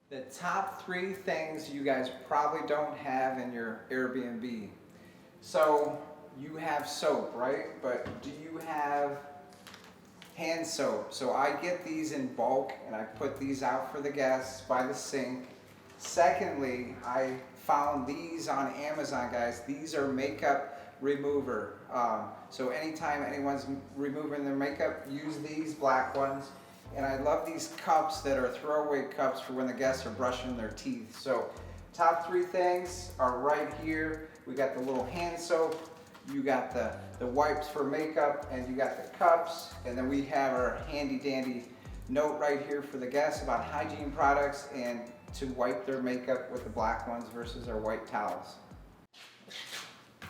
The top 3 things you guys probably don't have in your Airbnb. So you have soap, right? But do you have hand soap? So I get these in bulk and I put these out for the guests by the sink. Secondly, I found these on Amazon, guys. These are makeup remover. So anytime anyone's removing their makeup, use these black ones. And I love these cups that are throwaway cups for when the guests are brushing their teeth. So top 3 things are right here. We got the little hand soap, you got the wipes for makeup, and you got the cups. And then we have our handy dandy note right here for the guests about hygiene products and to wipe their makeup with the black ones versus our white towels.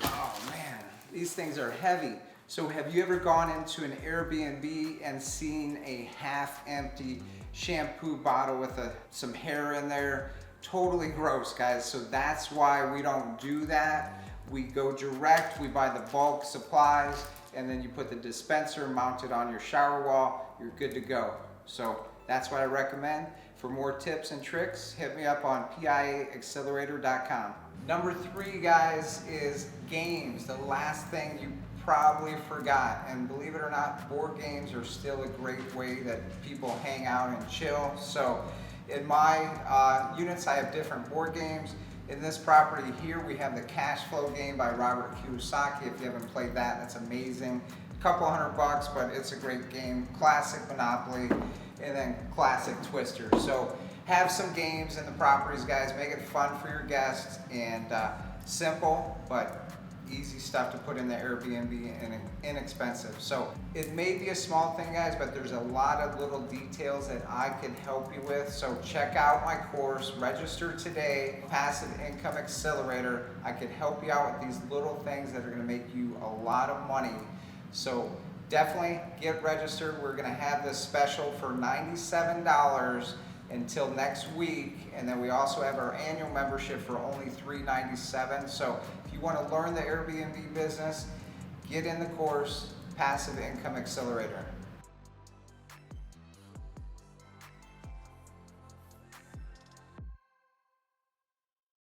Oh man, these things are heavy. So have you ever gone into an Airbnb and seen a half-empty shampoo bottle with some hair in there? Totally gross, guys. So that's why we don't do that. We go direct, we buy the bulk supplies, and then you put the dispenser mounted on your shower wall, you're good to go. So that's what I recommend. For more tips and tricks, hit me up on piaaccelerator.com. Number 3, guys, is games. The last thing you probably forgot. And believe it or not, board games are still a great way that people hang out and chill. So in my units, I have different board games. In this property here, we have the Cash Flow game by Robert Kiyosaki. If you haven't played that, that's amazing. A couple $100, but it's a great game. Classic Monopoly, and then classic Twister. So have some games in the properties, guys. Make it fun for your guests, and simple, but easy stuff to put in the Airbnb and inexpensive. So it may be a small thing, guys, but there's a lot of little details that I can help you with. So check out my course, register today, Passive Income Accelerator. I can help you out with these little things that are gonna make you a lot of money. So definitely get registered. We're gonna have this special for $97 until next week, and then we also have our annual membership for only $397. So if you want to learn the Airbnb business, get in the course, Passive Income Accelerator.